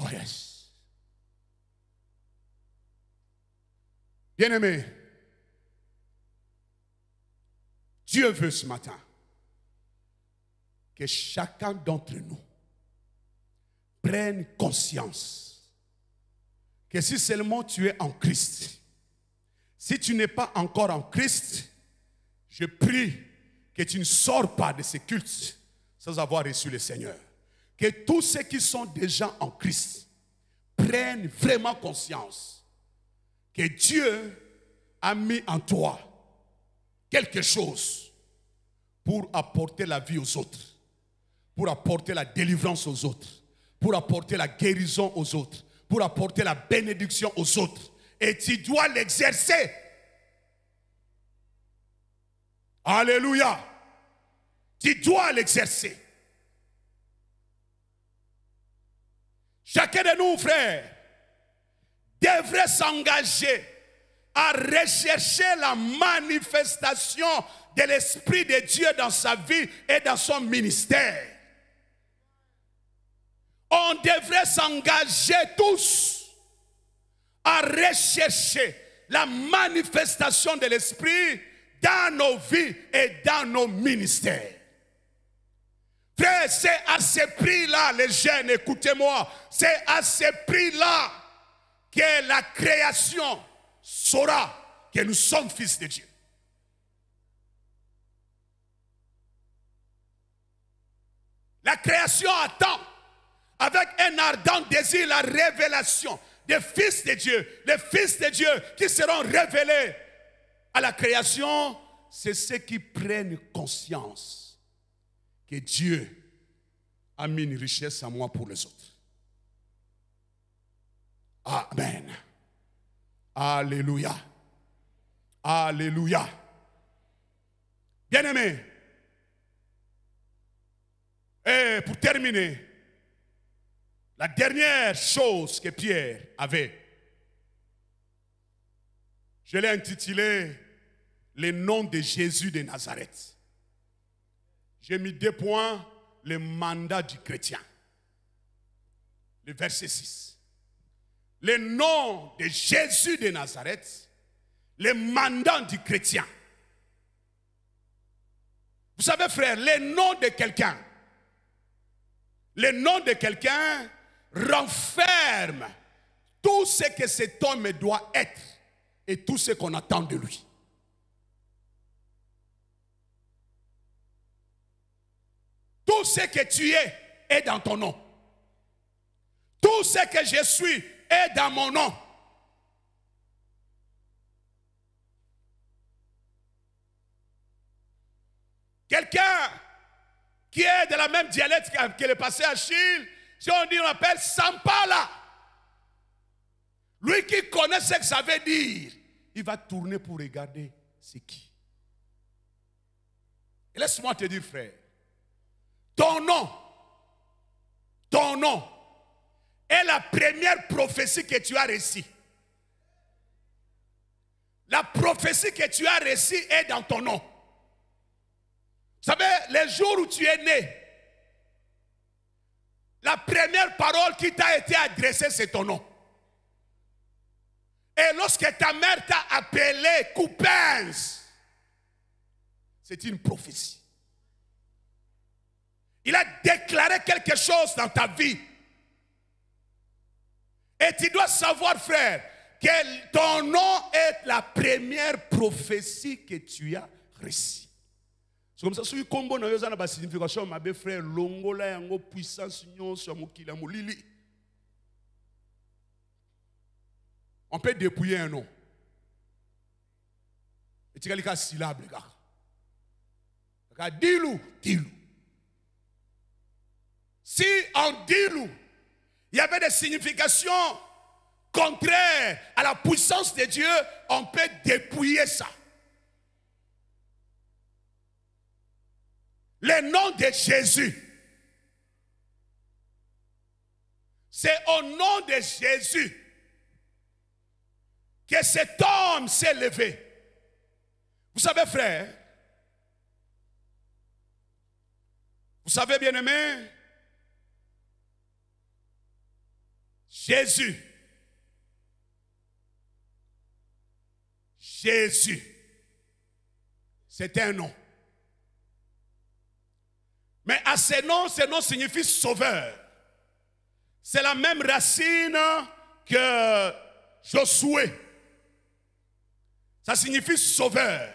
Oh yes. Bien-aimés, Dieu veut ce matin que chacun d'entre nous prenne conscience que si seulement tu es en Christ, si tu n'es pas encore en Christ, je prie que tu ne sors pas de ces cultes sans avoir reçu le Seigneur. Que tous ceux qui sont déjà en Christ prennent vraiment conscience que Dieu a mis en toi quelque chose pour apporter la vie aux autres, pour apporter la délivrance aux autres, pour apporter la guérison aux autres, pour apporter la bénédiction aux autres. Et tu dois l'exercer. Alléluia. Tu dois l'exercer. Chacun de nous, frères, devrait s'engager à rechercher la manifestation de l'Esprit de Dieu dans sa vie et dans son ministère. On devrait s'engager tous à rechercher la manifestation de l'Esprit dans nos vies et dans nos ministères. Frère, c'est à ce prix-là, les jeunes, écoutez-moi, c'est à ce prix-là que la création saura que nous sommes fils de Dieu. La création attend avec un ardent désir la révélation des fils de Dieu. Les fils de Dieu qui seront révélés à la création, c'est ceux qui prennent conscience que Dieu a mis une richesse à moi pour les autres. Amen. Alléluia. Alléluia. Bien-aimés, et pour terminer, la dernière chose que Pierre avait, je l'ai intitulé le nom de Jésus de Nazareth. J'ai mis 2 points, le mandat du chrétien. Le verset 6. Le nom de Jésus de Nazareth, le mandat du chrétien. Vous savez, frère, le nom de quelqu'un, renferme tout ce que cet homme doit être et tout ce qu'on attend de lui. Tout ce que tu es est dans ton nom. Tout ce que je suis est dans mon nom. Quelqu'un qui est de la même dialecte que le passé Achille, si on dit, on appelle Sampala. Lui qui connaît ce que ça veut dire, il va tourner pour regarder c'est qui. Et laisse-moi te dire, frère, ton nom est la première prophétie que tu as reçue. La prophétie que tu as reçue est dans ton nom. Vous savez, les jours où tu es né, la première parole qui t'a été adressée, c'est ton nom. Et lorsque ta mère t'a appelé Coupens, c'est une prophétie. Il a déclaré quelque chose dans ta vie. Et tu dois savoir, frère, que ton nom est la première prophétie que tu as reçue. C'est comme ça, si combo na yoza na ba signification ma be frère longola yango puissance nyonso mokila molili. On peut dépouiller un nom. Et tu as les syllabes, les gars. Dilou. Si en dilou, il y avait des significations contraires à la puissance de Dieu, on peut dépouiller ça. Le nom de Jésus, c'est au nom de Jésus que cet homme s'est levé. Vous savez, frère, vous savez, bien-aimé, Jésus, c'est un nom. Mais à ce nom signifie sauveur. C'est la même racine que Josué. Ça signifie sauveur.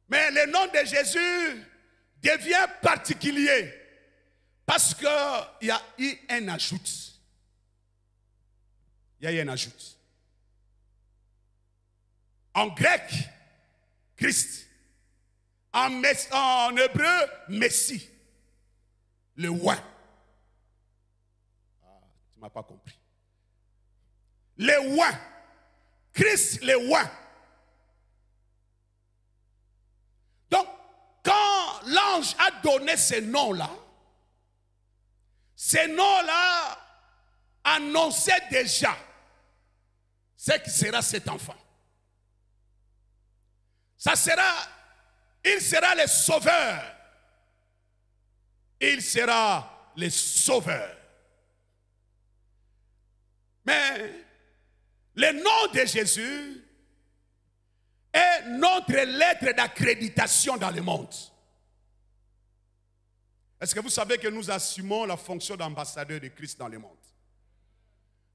Mais le nom de Jésus devient particulier parce qu'il y a eu un ajout. Il y a eu un ajout. En grec, Christ. En hébreu, Messie. Le oint. Tu ne m'as pas compris. Le oint. Christ, le oint. Donc, quand l'ange a donné ce nom-là annonçait déjà ce qui sera cet enfant. Il sera le sauveur. Il sera le sauveur. Mais Le nom de Jésus est notre lettre d'accréditation dans le monde. Est-ce que vous savez que nous assumons la fonction d'ambassadeur de Christ dans le monde?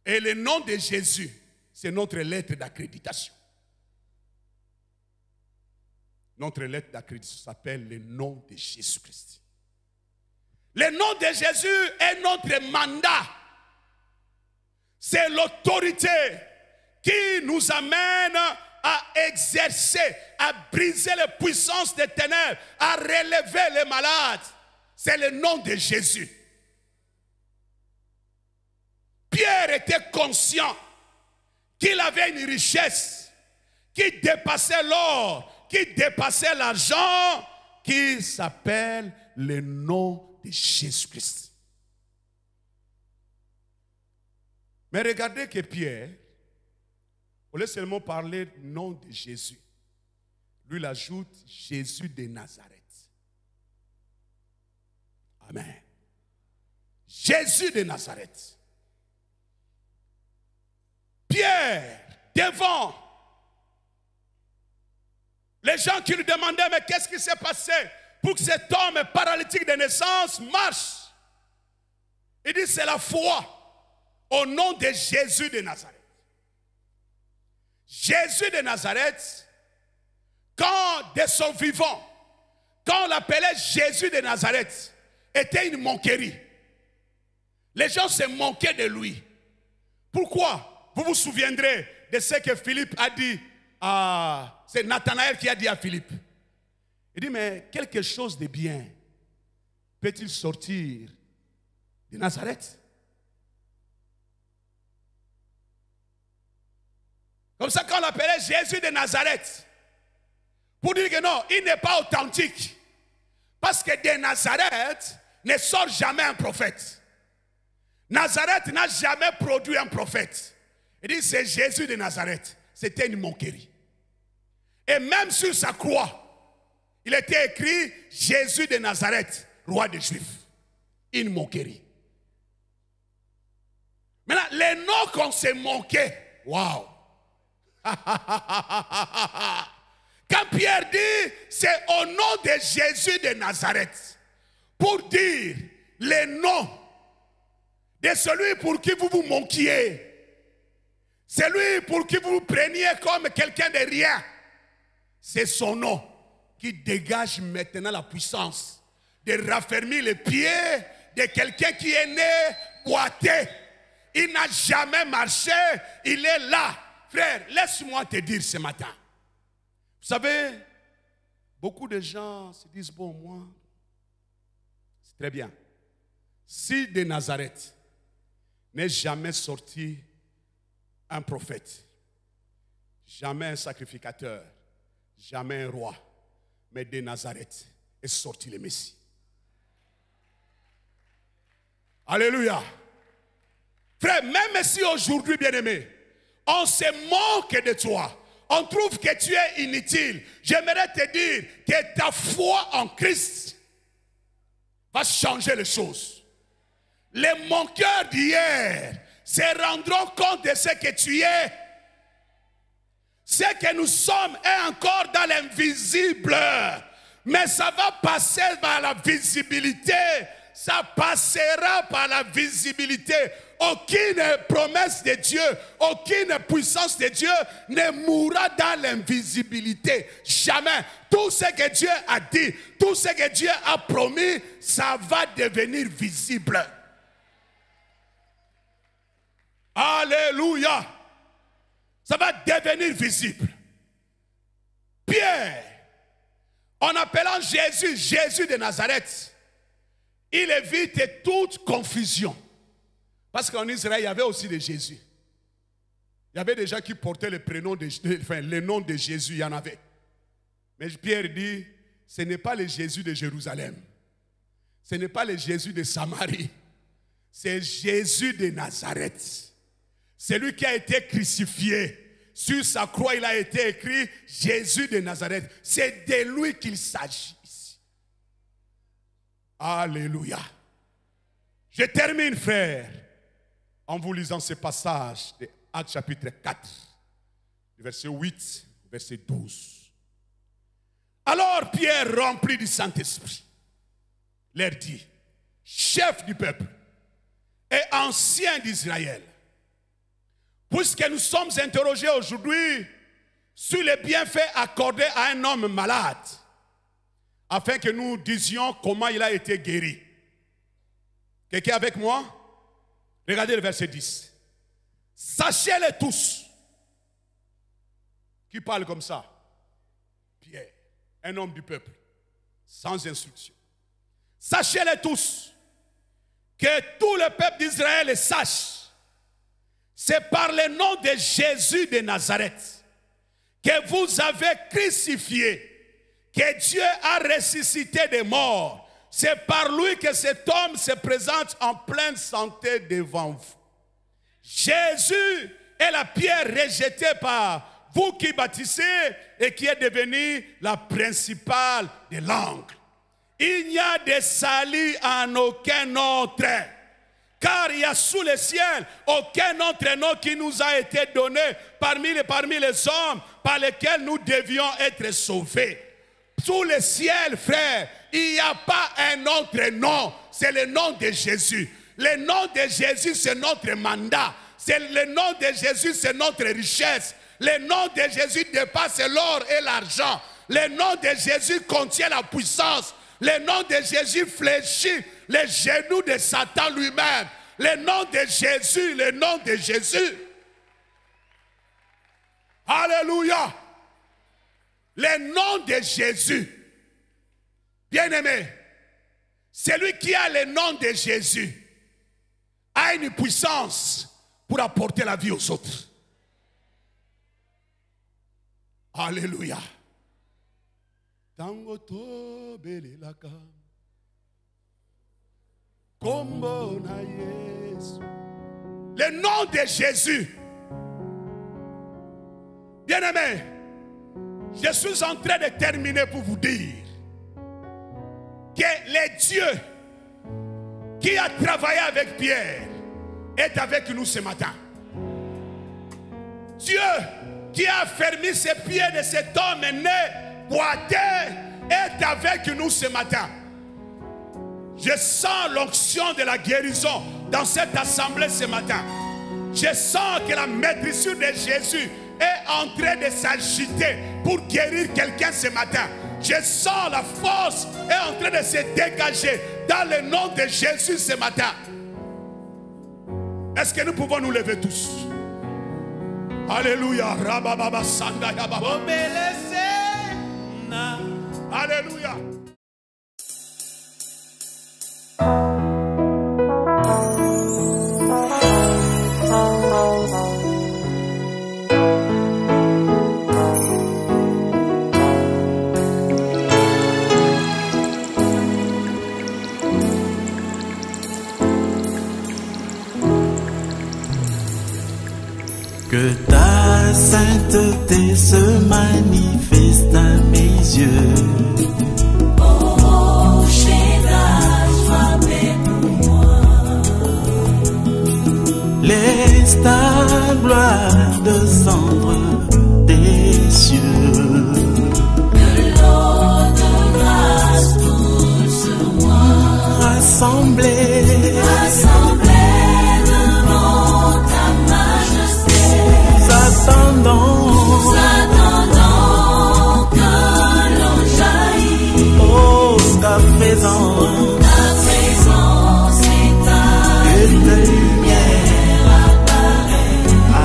Et le nom de Jésus, c'est notre lettre d'accréditation. Notre lettre d'accréditation s'appelle le nom de Jésus-Christ. Le nom de Jésus est notre mandat. C'est l'autorité qui nous amène à exercer, à briser les puissances des ténèbres, à relever les malades. C'est le nom de Jésus. Pierre était conscient qu'il avait une richesse qui dépassait l'or, qui dépassait l'argent, qui s'appelle le nom de Jésus-Christ. Mais regardez que Pierre, au lieu seulement parler du nom de Jésus, lui il ajoute Jésus de Nazareth. Amen. Jésus de Nazareth. Pierre, devant les gens qui lui demandaient, mais qu'est-ce qui s'est passé pour que cet homme paralytique de naissance marche? Il dit, c'est la foi au nom de Jésus de Nazareth. Jésus de Nazareth, quand de son vivant, quand on l'appelait Jésus de Nazareth, était une moquerie. Les gens se moquaient de lui. Pourquoi? Vous vous souviendrez de ce que Philippe a dit à... C'est Nathanaël qui a dit à Philippe. Il dit, mais quelque chose de bien peut-il sortir de Nazareth? Comme ça, quand on l'appelait Jésus de Nazareth, pour dire que non, il n'est pas authentique. Parce que de Nazareth ne sort jamais un prophète. Nazareth n'a jamais produit un prophète. Il dit, c'est Jésus de Nazareth. C'était une moquerie. Et même sur sa croix, il était écrit Jésus de Nazareth, roi des Juifs. Une moquerie. Maintenant, les noms qu'on s'est moqués, waouh! Quand Pierre dit, c'est au nom de Jésus de Nazareth, pour dire les noms de celui pour qui vous vous moquiez, celui pour qui vous vous preniez comme quelqu'un de rien, c'est son nom qui dégage maintenant la puissance de raffermir les pieds de quelqu'un qui est né boité. Il n'a jamais marché, il est là. Frère, laisse-moi te dire ce matin. Vous savez, beaucoup de gens se disent, bon, moi, c'est très bien. Si de Nazareth n'est jamais sorti un prophète, jamais un sacrificateur, jamais un roi, mais de Nazareth est sorti le Messie. Alléluia. Frère, même si aujourd'hui, bien-aimé, on se moque de toi, on trouve que tu es inutile, j'aimerais te dire que ta foi en Christ va changer les choses. Les moqueurs d'hier se rendront compte de ce que tu es. Ce que nous sommes est encore dans l'invisible. Mais ça va passer par la visibilité. Ça passera par la visibilité. Aucune promesse de Dieu, aucune puissance de Dieu ne mourra dans l'invisibilité. Jamais. Tout ce que Dieu a dit, tout ce que Dieu a promis, ça va devenir visible. Alléluia. Ça va devenir visible. Pierre, en appelant Jésus, Jésus de Nazareth, il évite toute confusion. Parce qu'en Israël, il y avait aussi des Jésus. Il y avait des gens qui portaient le prénom le nom de Jésus, il y en avait. Mais Pierre dit, ce n'est pas le Jésus de Jérusalem. Ce n'est pas le Jésus de Samarie. C'est Jésus de Nazareth. C'est lui qui a été crucifié. Sur sa croix, il a été écrit Jésus de Nazareth. C'est de lui qu'il s'agit ici. Alléluia. Je termine, frère, en vous lisant ce passage Actes chapitre 4, verset 8, verset 12. Alors Pierre, rempli du Saint-Esprit, leur dit, chef du peuple et ancien d'Israël, puisque nous sommes interrogés aujourd'hui sur les bienfaits accordés à un homme malade, afin que nous disions comment il a été guéri. Quelqu'un avec moi? Regardez le verset 10. Sachez-les tous. Qui parle comme ça? Pierre, un homme du peuple, sans instruction. Sachez-les tous, que tout le peuple d'Israël le sache. C'est par le nom de Jésus de Nazareth que vous avez crucifié, que Dieu a ressuscité des morts. C'est par lui que cet homme se présente en pleine santé devant vous. Jésus est la pierre rejetée par vous qui bâtissez et qui est devenue la principale de l'angle. Il n'y a de salut en aucun autre. Car il y a sous le ciel aucun autre nom qui nous a été donné parmi les hommes par lesquels nous devions être sauvés. Sous le ciel, frère, il n'y a pas un autre nom. C'est le nom de Jésus. Le nom de Jésus, c'est notre mandat. Le nom de Jésus, c'est notre richesse. Le nom de Jésus dépasse l'or et l'argent. Le nom de Jésus contient la puissance. Le nom de Jésus fléchit les genoux de Satan lui-même. Le nom de Jésus, le nom de Jésus. Alléluia. Le nom de Jésus. Bien-aimé, celui qui a le nom de Jésus a une puissance pour apporter la vie aux autres. Alléluia. Tango to belelaka kombo na Yesu. Le nom de Jésus. Bien-aimé, je suis en train de terminer pour vous dire que le Dieu qui a travaillé avec Pierre est avec nous ce matin. Dieu qui a fermé ses pieds de cet homme né boiteux est avec nous ce matin. Je sens l'onction de la guérison dans cette assemblée ce matin. Je sens que la maîtrise de Jésus est en train de s'agiter pour guérir quelqu'un ce matin. Je sens la force est en train de se dégager dans le nom de Jésus ce matin. Est-ce que nous pouvons nous lever tous? Alléluia. Alléluia. Que ta sainteté se manifeste à mes yeux. Oh, Shaddai, sois pour moi. Laisse ta gloire descendre des cieux. Que l'eau de grâce coule sur moi. Rassemblés, devant ta majesté. nous attendons que l'on jaillisse. Oh, ta présence est ta et ta lumière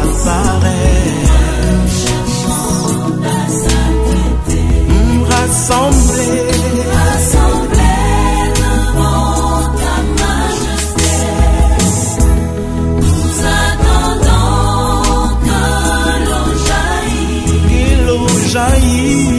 apparaît. Cherchons ta sainteté. Rassemblés devant ta majesté. Nous attendons que l'on jaillisse. jaillit.